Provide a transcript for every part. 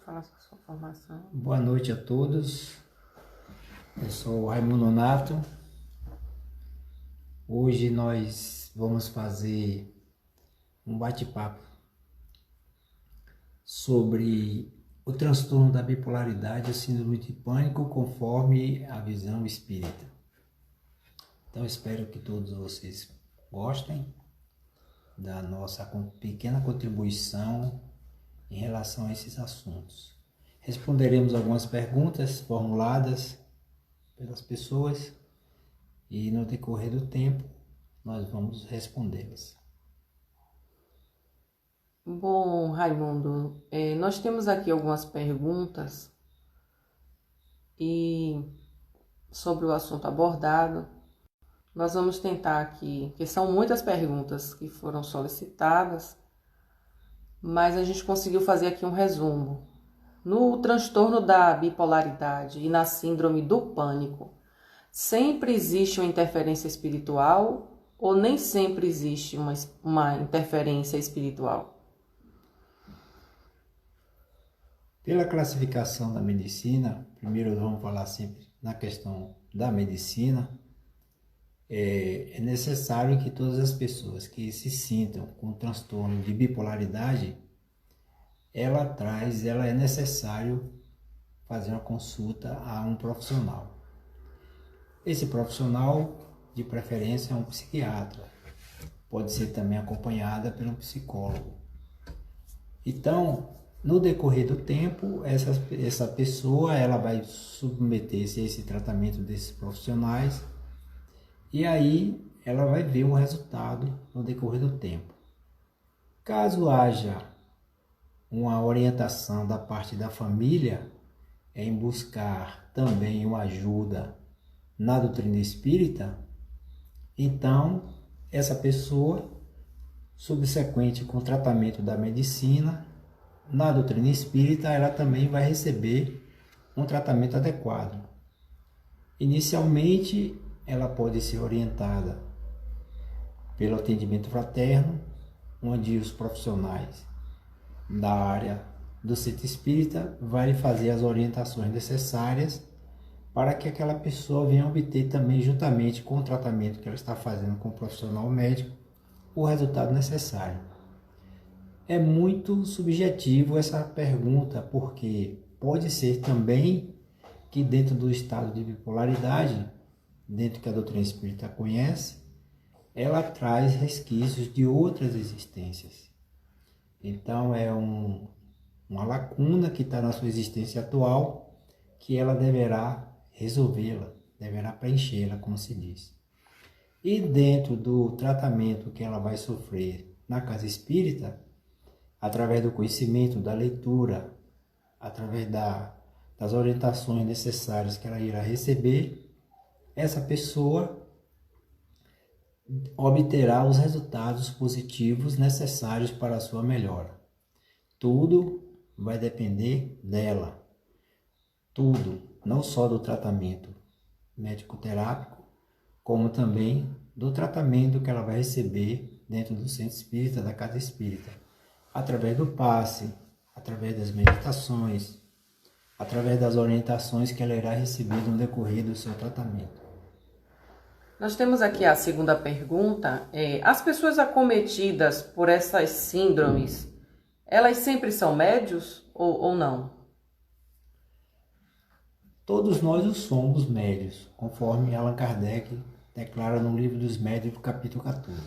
falar sobre a sua formação. Boa noite a todos. Eu sou o Raimundo Nonato. Hoje nós vamos fazer um bate-papo sobre o transtorno da bipolaridade e o síndrome de pânico conforme a visão espírita. Então espero que todos vocês gostem da nossa pequena contribuição em relação a esses assuntos. Responderemos algumas perguntas formuladas pelas pessoas e no decorrer do tempo nós vamos respondê-las. Bom, Raimundo, nós temos aqui algumas perguntas e sobre o assunto abordado. Nós vamos tentar aqui, porque são muitas perguntas que foram solicitadas, mas a gente conseguiu fazer aqui um resumo. No transtorno da bipolaridade e na síndrome do pânico, sempre existe uma interferência espiritual ou nem sempre existe uma interferência espiritual? Pela classificação da medicina, primeiro vamos falar sempre na questão da medicina, é necessário que todas as pessoas que se sintam com transtorno de bipolaridade, é necessário fazer uma consulta a um profissional. Esse profissional, de preferência, é um psiquiatra. Pode ser também acompanhada por um psicólogo. Então, no decorrer do tempo, essa pessoa ela vai submeter-se a esse tratamento desses profissionais e aí ela vai ver um resultado no decorrer do tempo. Caso haja uma orientação da parte da família em buscar também uma ajuda na doutrina espírita, então essa pessoa, subsequente com o tratamento da medicina, na doutrina espírita, ela também vai receber um tratamento adequado. Inicialmente, ela pode ser orientada pelo atendimento fraterno, onde os profissionais da área do centro espírita vai fazer as orientações necessárias para que aquela pessoa venha obter também, juntamente com o tratamento que ela está fazendo com o profissional médico, o resultado necessário. É muito subjetivo essa pergunta, porque pode ser também que dentro do estado de bipolaridade, dentro que a doutrina espírita conhece, ela traz resquícios de outras existências. Então é uma lacuna que está na sua existência atual, que ela deverá resolvê-la, deverá preenchê-la, como se diz. E dentro do tratamento que ela vai sofrer na casa espírita, através do conhecimento, da leitura, através das orientações necessárias que ela irá receber, essa pessoa obterá os resultados positivos necessários para a sua melhora. Tudo vai depender dela. Tudo, não só do tratamento médico-terápico, como também do tratamento que ela vai receber dentro do centro espírita, da casa espírita, através do passe, através das meditações, através das orientações que ela irá receber no decorrer do seu tratamento. Nós temos aqui a segunda pergunta. As pessoas acometidas por essas síndromes, elas sempre são médios ou não? Todos nós o somos médios, conforme Allan Kardec declara no Livro dos Médiuns, no capítulo 14.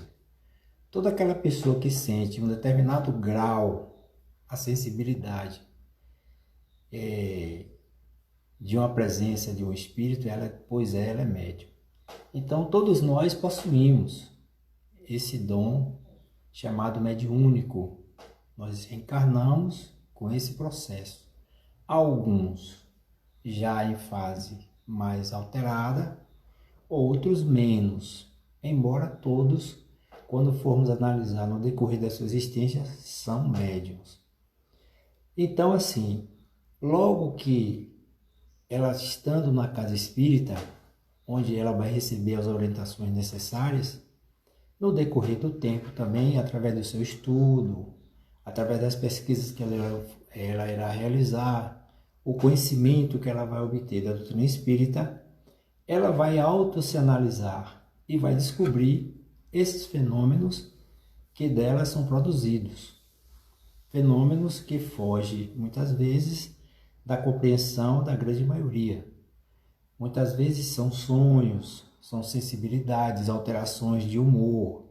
Toda aquela pessoa que sente um determinado grau, a sensibilidade de uma presença de um espírito, ela é médium. Então todos nós possuímos esse dom chamado mediúnico. Nós encarnamos com esse processo. Alguns já em fase mais alterada, outros menos, embora todos, quando formos analisar no decorrer da sua existência, são médiuns. Então, assim, logo que ela estando na casa espírita, onde ela vai receber as orientações necessárias, no decorrer do tempo também, através do seu estudo, através das pesquisas que ela ela irá realizar, o conhecimento que ela vai obter da doutrina espírita, ela vai auto-se analisar e vai descobrir esses fenômenos que dela são produzidos. Fenômenos que fogem, muitas vezes, da compreensão da grande maioria. Muitas vezes são sonhos, são sensibilidades, alterações de humor,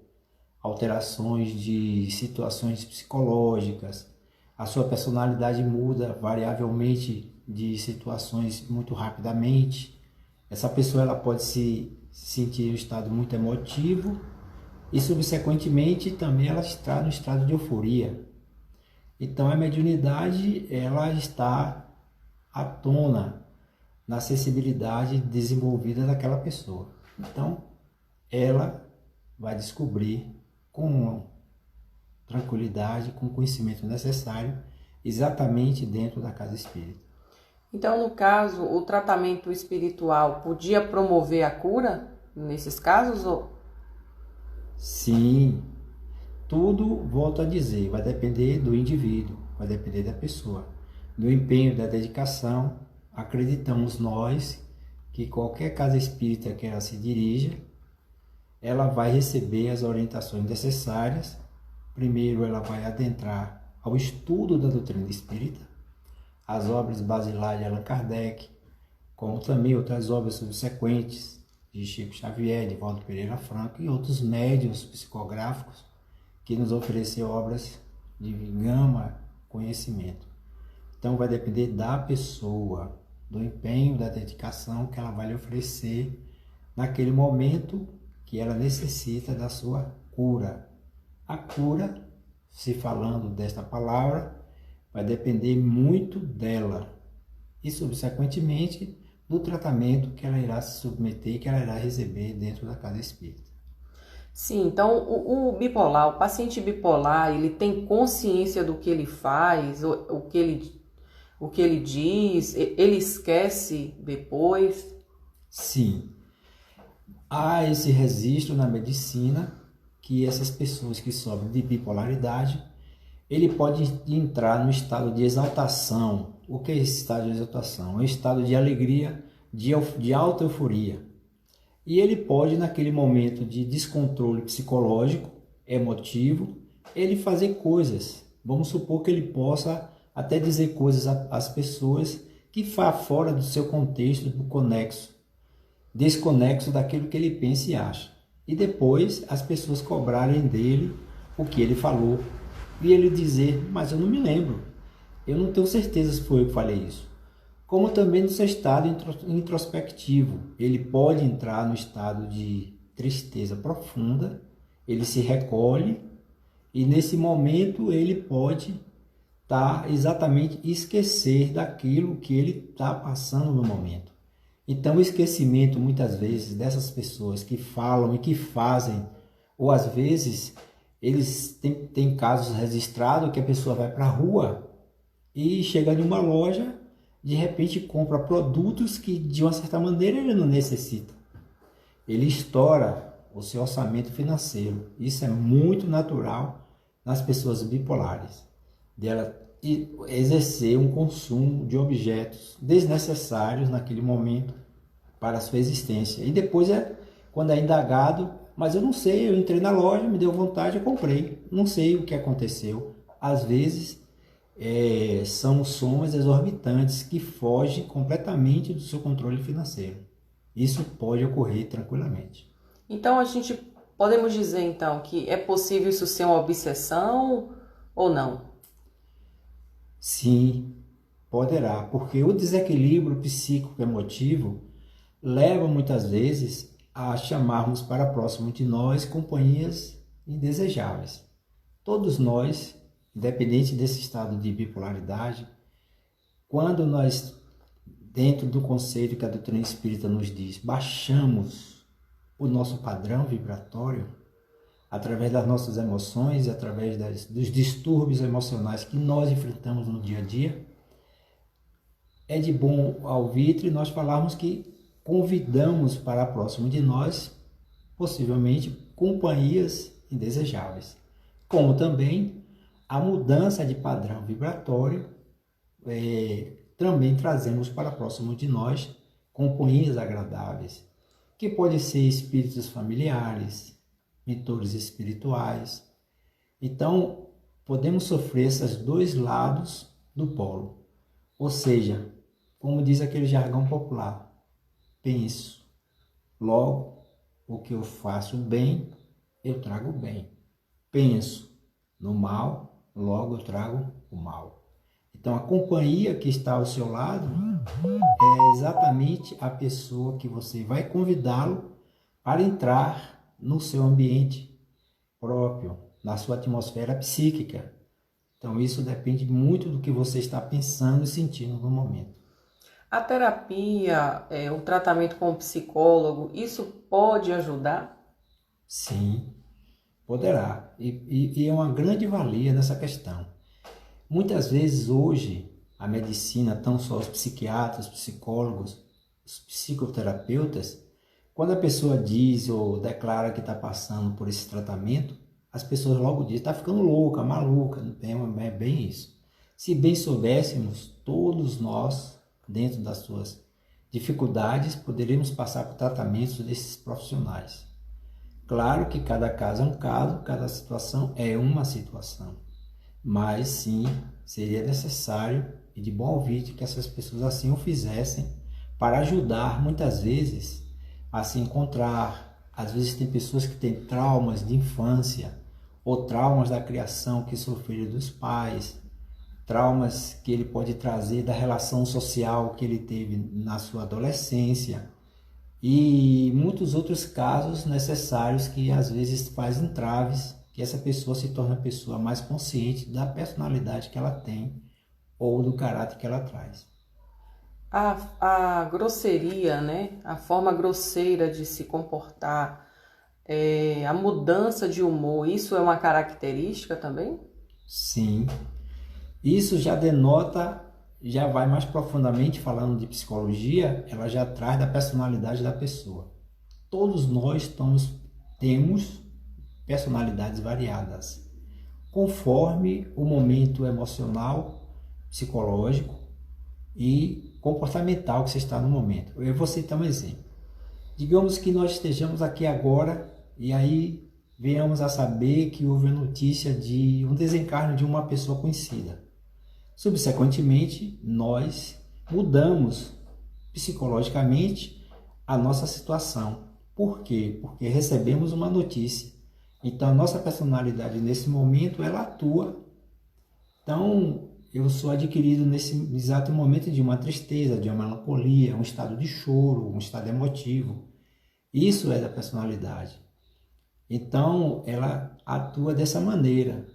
alterações de situações psicológicas. A sua personalidade muda variavelmente de situações muito rapidamente. Essa pessoa ela pode se sentir em um estado muito emotivo e, subsequentemente, também ela está no estado de euforia. Então, a mediunidade ela está à tona na sensibilidade desenvolvida daquela pessoa. Então, ela vai descobrir com tranquilidade, com o conhecimento necessário, exatamente dentro da casa espírita. Então, no caso, o tratamento espiritual podia promover a cura nesses casos? Ou... Sim, tudo, volto a dizer, vai depender do indivíduo, vai depender da pessoa, do empenho, da dedicação. Acreditamos nós que qualquer casa espírita que ela se dirija, ela vai receber as orientações necessárias. Primeiro, ela vai adentrar ao estudo da doutrina espírita, as obras basilares de Allan Kardec, como também outras obras subsequentes de Chico Xavier, de Valdo Pereira Franco e outros médiuns psicográficos que nos ofereceram obras de gama conhecimento. Então vai depender da pessoa, do empenho, da dedicação que ela vai lhe oferecer naquele momento que ela necessita da sua cura. A cura, se falando desta palavra, vai depender muito dela e, subsequentemente, do tratamento que ela irá se submeter, que ela irá receber dentro da casa espírita. Sim, então o bipolar, o paciente bipolar, ele tem consciência do que ele faz, o que ele diz, ele esquece depois? Sim, há esse registro na medicina que essas pessoas que sofrem de bipolaridade, ele pode entrar no estado de exaltação. O que é esse estado de exaltação? É um estado de alegria, de alta euforia. E ele pode, naquele momento de descontrole psicológico, emotivo, ele fazer coisas. Vamos supor que ele possa até dizer coisas às pessoas que vá fora do seu contexto, do conexo, desconexo daquilo que ele pensa e acha. E depois as pessoas cobrarem dele o que ele falou. E ele dizer, mas eu não me lembro, eu não tenho certeza se foi eu que falei isso. Como também no seu estado introspectivo, ele pode entrar no estado de tristeza profunda, ele se recolhe e nesse momento ele pode exatamente esquecer daquilo que ele está passando no momento. Então o esquecimento muitas vezes dessas pessoas que falam e que fazem, ou às vezes eles têm casos registrados que a pessoa vai para a rua e chega em uma loja, de repente compra produtos que de uma certa maneira ele não necessita. Ele estoura o seu orçamento financeiro. Isso é muito natural nas pessoas bipolares, dela exercer um consumo de objetos desnecessários naquele momento para a sua existência. E depois quando é indagado, mas eu não sei, eu entrei na loja, me deu vontade, eu comprei. Não sei o que aconteceu. Às vezes são somas exorbitantes que fogem completamente do seu controle financeiro. Isso pode ocorrer tranquilamente. Então podemos dizer então que é possível isso ser uma obsessão ou não? Sim, poderá, porque o desequilíbrio psíquico emotivo leva muitas vezes a chamarmos para próximo de nós companhias indesejáveis. Todos nós, independente desse estado de bipolaridade, quando nós, dentro do conceito que a doutrina espírita nos diz, baixamos o nosso padrão vibratório, através das nossas emoções e através dos distúrbios emocionais que nós enfrentamos no dia a dia, é de bom alvitre nós falarmos que convidamos para próximo de nós, possivelmente, companhias indesejáveis, como também a mudança de padrão vibratório também trazemos para próximo de nós companhias agradáveis, que podem ser espíritos familiares, mentores espirituais. Então, podemos sofrer esses dois lados do polo. Ou seja, como diz aquele jargão popular, penso, logo o que eu faço bem, eu trago bem. Penso no mal, logo eu trago o mal. Então, a companhia que está ao seu lado é exatamente a pessoa que você vai convidá-lo para entrar no seu ambiente próprio, na sua atmosfera psíquica. Então, isso depende muito do que você está pensando e sentindo no momento. A terapia, o tratamento com o psicólogo, isso pode ajudar? Sim, poderá. E é uma grande valia nessa questão. Muitas vezes hoje a medicina, não só os psiquiatras, os psicólogos, os psicoterapeutas, quando a pessoa diz ou declara que está passando por esse tratamento, as pessoas logo dizem, está ficando louca, maluca, é bem isso. Se bem soubéssemos, todos nós, dentro das suas dificuldades, poderíamos passar por tratamentos desses profissionais. Claro que cada caso é um caso, cada situação é uma situação. Mas sim, seria necessário e de bom ouvir que essas pessoas assim o fizessem para ajudar muitas vezes a se encontrar. Às vezes tem pessoas que têm traumas de infância ou traumas da criação que sofreram dos pais, traumas que ele pode trazer da relação social que ele teve na sua adolescência e muitos outros casos necessários que às vezes fazem entraves que essa pessoa se torna a pessoa mais consciente da personalidade que ela tem ou do caráter que ela traz. A grosseria, né? A forma grosseira de se comportar, a mudança de humor, isso é uma característica também? Sim, isso já denota, já vai mais profundamente falando de psicologia, ela já traz da personalidade da pessoa. Todos nós temos personalidades variadas, conforme o momento emocional, psicológico e comportamental que você está no momento. Eu vou citar um exemplo. Digamos que nós estejamos aqui agora e aí venhamos a saber que houve a notícia de um desencarne de uma pessoa conhecida. Subsequentemente, nós mudamos psicologicamente a nossa situação. Por quê? Porque recebemos uma notícia. Então, a nossa personalidade nesse momento, ela atua. Então, eu sou adquirido nesse exato momento de uma tristeza, de uma melancolia, um estado de choro, um estado emotivo. Isso é da personalidade. Então, ela atua dessa maneira.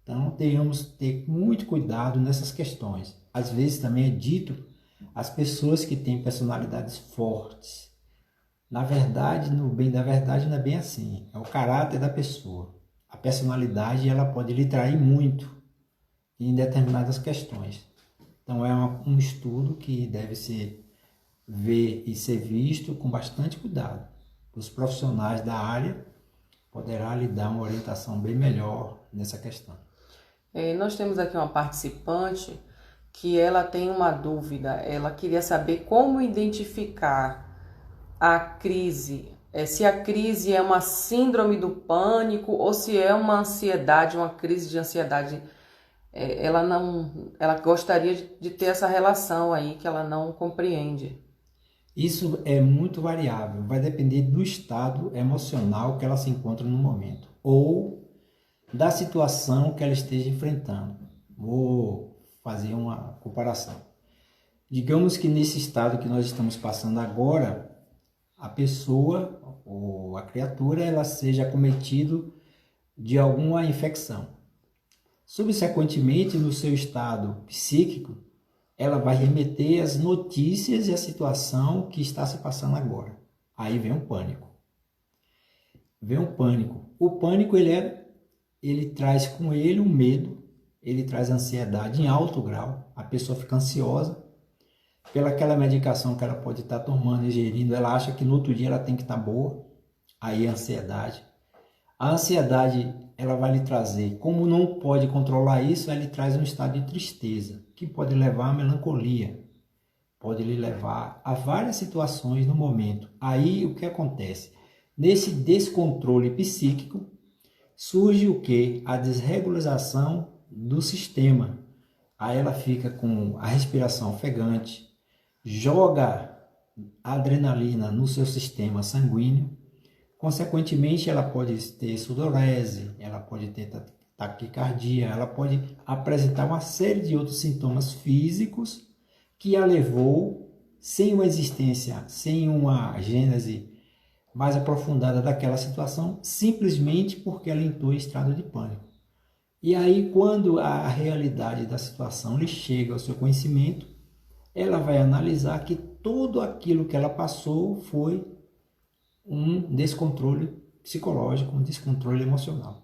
Então, devemos ter muito cuidado nessas questões. Às vezes, também é dito as pessoas que têm personalidades fortes. Na verdade, no bem da verdade, não é bem assim. É o caráter da pessoa. A personalidade, ela pode lhe trair muito em determinadas questões. Então, é um estudo que deve ser visto com bastante cuidado. Os profissionais da área poderão lhe dar uma orientação bem melhor nessa questão. Nós temos aqui uma participante que ela tem uma dúvida. Ela queria saber como identificar a crise, se a crise é uma síndrome do pânico ou se é uma ansiedade, uma crise de ansiedade. Ela gostaria de ter essa relação aí que ela não compreende. Isso é muito variável, vai depender do estado emocional que ela se encontra no momento ou da situação que ela esteja enfrentando. Vou fazer uma comparação. Digamos que nesse estado que nós estamos passando agora, a pessoa ou a criatura ela seja acometido de alguma infecção. Subsequentemente, no seu estado psíquico, ela vai remeter as notícias e a situação que está se passando agora. Aí vem o pânico. O pânico ele traz com ele um medo, ele traz ansiedade em alto grau. A pessoa fica ansiosa pelaquela medicação que ela pode estar tomando, ingerindo. Ela acha que no outro dia ela tem que estar boa. Aí a ansiedade. A ansiedade, ela vai lhe trazer, como não pode controlar isso, ela lhe traz um estado de tristeza, que pode levar à melancolia, pode lhe levar a várias situações no momento. Aí o que acontece? Nesse descontrole psíquico, surge o que? A desregularização do sistema. Aí ela fica com a respiração ofegante, joga adrenalina no seu sistema sanguíneo. Consequentemente, ela pode ter sudorese, ela pode ter taquicardia, ela pode apresentar uma série de outros sintomas físicos que a levou, sem uma existência, sem uma gênese mais aprofundada daquela situação, simplesmente porque ela entrou em estado de pânico. E aí, quando a realidade da situação lhe chega ao seu conhecimento, ela vai analisar que tudo aquilo que ela passou foi um descontrole psicológico, um descontrole emocional.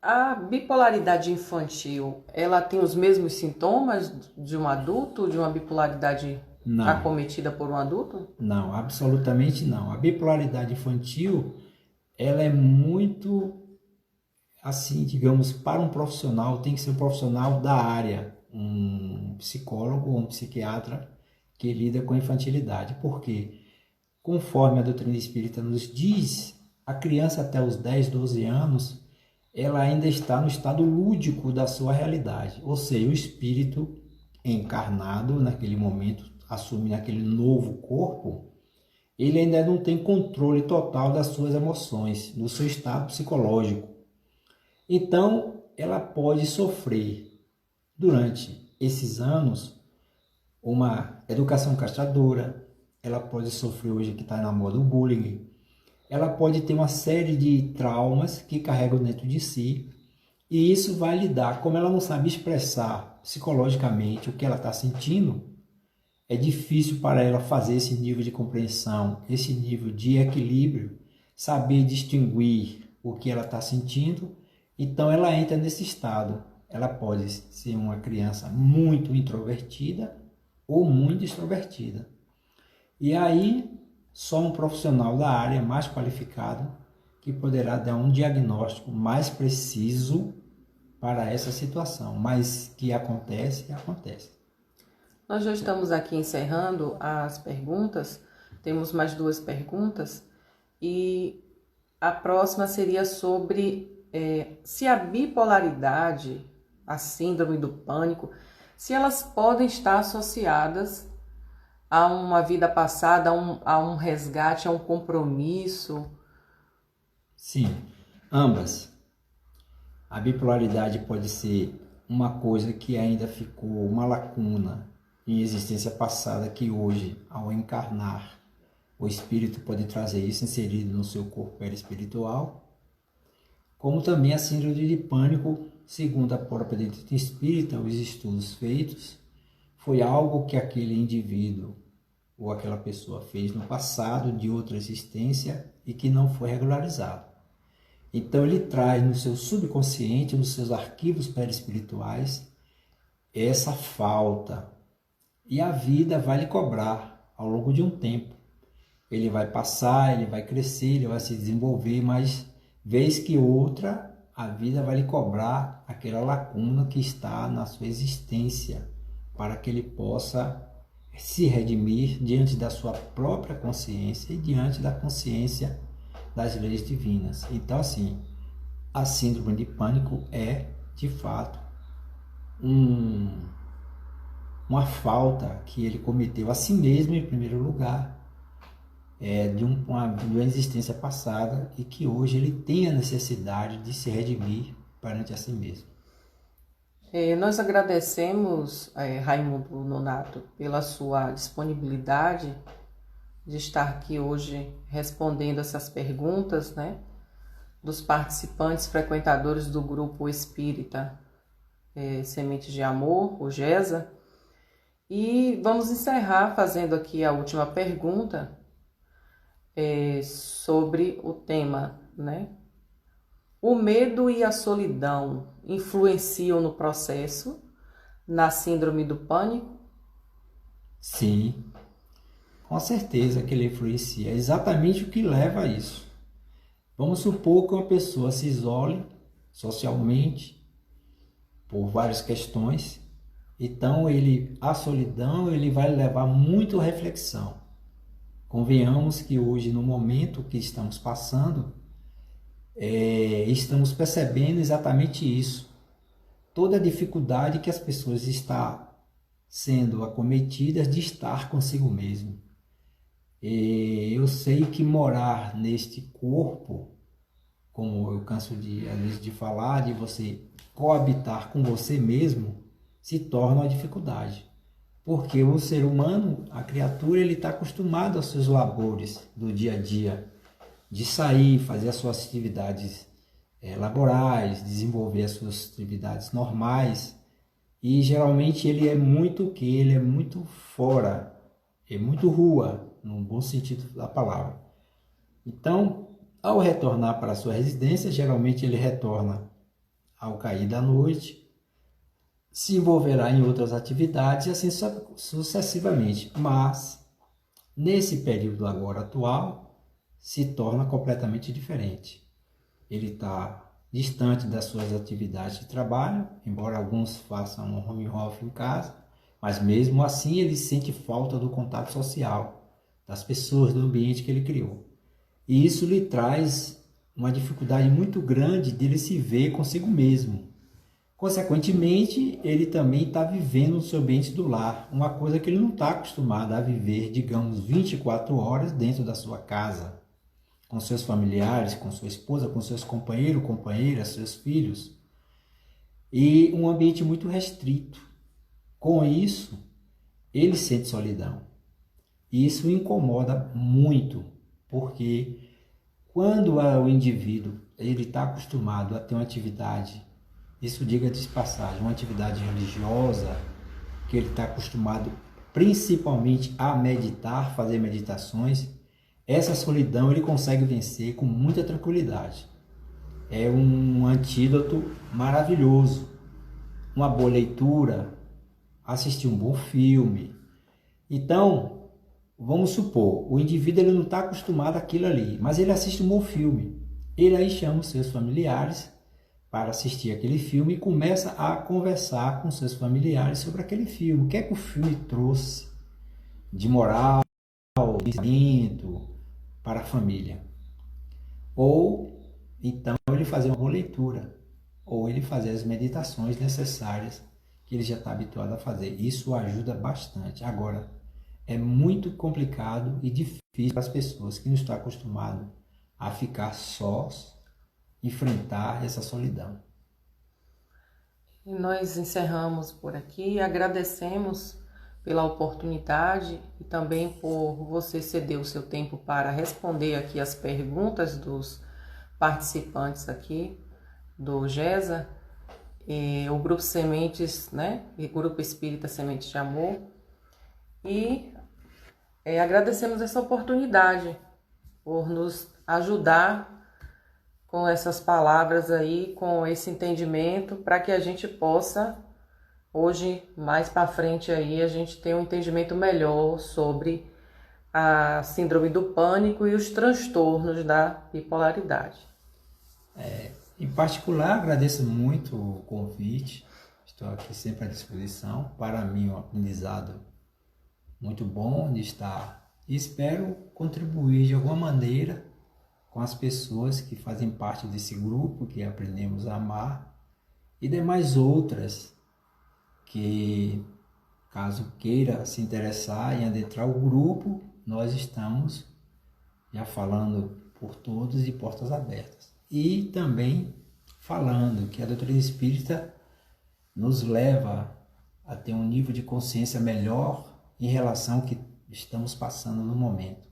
A bipolaridade infantil, ela tem os mesmos sintomas de um adulto, de uma bipolaridade acometida por um adulto? Não, absolutamente não. A bipolaridade infantil, ela é muito, assim, digamos, para um profissional, tem que ser um profissional da área, um psicólogo ou um psiquiatra que lida com a infantilidade. Por quê? Conforme a doutrina espírita nos diz, a criança até os 10, 12 anos, ela ainda está no estado lúdico da sua realidade. Ou seja, o espírito encarnado naquele momento, assumindo aquele novo corpo, ele ainda não tem controle total das suas emoções, do seu estado psicológico. Então, ela pode sofrer, durante esses anos, uma educação castradora, ela pode sofrer hoje que está na moda o bullying, ela pode ter uma série de traumas que carregam dentro de si, e isso vai lhe dar, como ela não sabe expressar psicologicamente o que ela está sentindo, é difícil para ela fazer esse nível de compreensão, esse nível de equilíbrio, saber distinguir o que ela está sentindo. Então ela entra nesse estado. Ela pode ser uma criança muito introvertida ou muito extrovertida. E aí, só um profissional da área mais qualificado que poderá dar um diagnóstico mais preciso para essa situação. Mas que acontece, acontece. Nós já estamos aqui encerrando as perguntas, temos mais 2 perguntas, e a próxima seria sobre se a bipolaridade, a síndrome do pânico, se elas podem estar associadas a uma vida passada, a um resgate, a um compromisso. Sim, ambas. A bipolaridade pode ser uma coisa que ainda ficou uma lacuna em existência passada, que hoje, ao encarnar, o espírito pode trazer isso inserido no seu corpo perispiritual, como também a síndrome de pânico, segundo a própria doutrina espírita, os estudos feitos, foi algo que aquele indivíduo ou aquela pessoa fez no passado, de outra existência, e que não foi regularizado. Então ele traz no seu subconsciente, nos seus arquivos perispirituais, essa falta. E a vida vai lhe cobrar ao longo de um tempo. Ele vai passar, ele vai crescer, ele vai se desenvolver, mas vez que outra, a vida vai lhe cobrar aquela lacuna que está na sua existência, para que ele possa se redimir diante da sua própria consciência e diante da consciência das leis divinas. Então, assim, a síndrome de pânico é, de fato, uma falta que ele cometeu a si mesmo, em primeiro lugar, de uma existência passada, e que hoje ele tem a necessidade de se redimir perante a si mesmo. Nós agradecemos, Raimundo Nonato, pela sua disponibilidade de estar aqui hoje respondendo essas perguntas, né, dos participantes frequentadores do grupo espírita Semente de Amor, o GESA. E vamos encerrar fazendo aqui a última pergunta sobre o tema, né? O medo e a solidão influenciam no processo, na síndrome do pânico? Sim, com certeza que ele influencia. É exatamente o que leva a isso. Vamos supor que uma pessoa se isole socialmente por várias questões. Então, a solidão, ele vai levar muito à reflexão. Convenhamos que hoje, no momento que estamos passando, estamos percebendo exatamente isso. Toda a dificuldade que as pessoas estão sendo acometidas de estar consigo mesmo. Eu sei que morar neste corpo, como eu canso às vezes de falar, de você coabitar com você mesmo, se torna uma dificuldade. Porque o ser humano, a criatura, ele está acostumado aos seus labores do dia a dia, de sair, fazer as suas atividades laborais, desenvolver as suas atividades normais. E geralmente ele é muito o quê? Ele é muito fora, é muito rua, no bom sentido da palavra. Então, ao retornar para a sua residência, geralmente ele retorna ao cair da noite, se envolverá em outras atividades e assim sucessivamente. Mas, nesse período agora atual, se torna completamente diferente. Ele está distante das suas atividades de trabalho, embora alguns façam um home office em casa, mas mesmo assim ele sente falta do contato social, das pessoas, do ambiente que ele criou. E isso lhe traz uma dificuldade muito grande dele se ver consigo mesmo. Consequentemente, ele também está vivendo no seu ambiente do lar, uma coisa que ele não está acostumado a viver, digamos, 24 horas dentro da sua casa, com seus familiares, com sua esposa, com seus companheiros, companheiras, seus filhos, e um ambiente muito restrito. Com isso, ele sente solidão. E isso o incomoda muito, porque quando o indivíduo ele está acostumado a ter uma atividade, isso diga de passagem, uma atividade religiosa, que ele está acostumado principalmente a meditar, fazer meditações, essa solidão ele consegue vencer com muita tranquilidade. É um antídoto maravilhoso. Uma boa leitura, assistir um bom filme. Então, vamos supor, o indivíduo ele não está acostumado àquilo ali, mas ele assiste um bom filme. Ele aí chama os seus familiares para assistir aquele filme e começa a conversar com seus familiares sobre aquele filme. O que é que o filme trouxe de moral, de ensinamento para a família? Ou então ele fazer uma boa leitura, ou ele fazer as meditações necessárias que ele já está habituado a fazer. Isso ajuda bastante. Agora, é muito complicado e difícil para as pessoas que não estão acostumadas a ficar sós, enfrentar essa solidão. E nós encerramos por aqui, agradecemos pela oportunidade e também por você ceder o seu tempo para responder aqui as perguntas dos participantes aqui do GESA, o Grupo Sementes, né? E Grupo Espírita Sementes de Amor. E agradecemos essa oportunidade por nos ajudar com essas palavras aí, com esse entendimento, para que a gente possa, hoje, mais para frente aí, a gente ter um entendimento melhor sobre a síndrome do pânico e os transtornos da bipolaridade. Em particular, agradeço muito o convite, estou aqui sempre à disposição. Para mim, um aprendizado muito bom de estar e espero contribuir de alguma maneira com as pessoas que fazem parte desse grupo, que aprendemos a amar, e demais outras que, caso queira se interessar em adentrar o grupo, nós estamos já falando por todos e portas abertas. E também falando que a doutrina espírita nos leva a ter um nível de consciência melhor em relação ao que estamos passando no momento.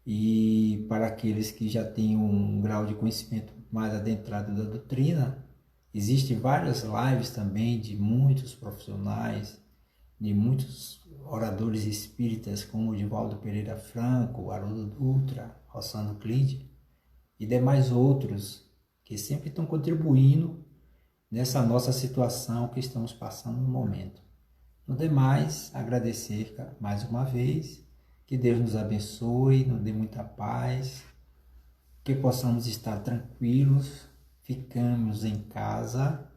E para aqueles que já têm um grau de conhecimento mais adentrado da doutrina, existem várias lives também de muitos profissionais, de muitos oradores espíritas, como o Divaldo Pereira Franco, Haroldo Dutra, Rossano Clide e demais outros que sempre estão contribuindo nessa nossa situação que estamos passando no momento. No demais, agradecer mais uma vez, que Deus nos abençoe, nos dê muita paz que possamos estar tranquilos, ficamos em casa,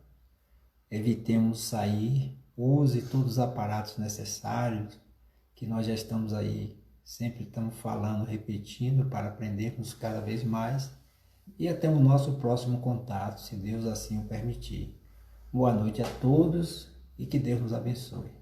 evitemos sair, use todos os aparatos necessários, que nós já estamos aí, sempre estamos falando, repetindo, para aprendermos cada vez mais, e até o nosso próximo contato, se Deus assim o permitir. Boa noite a todos e que Deus nos abençoe.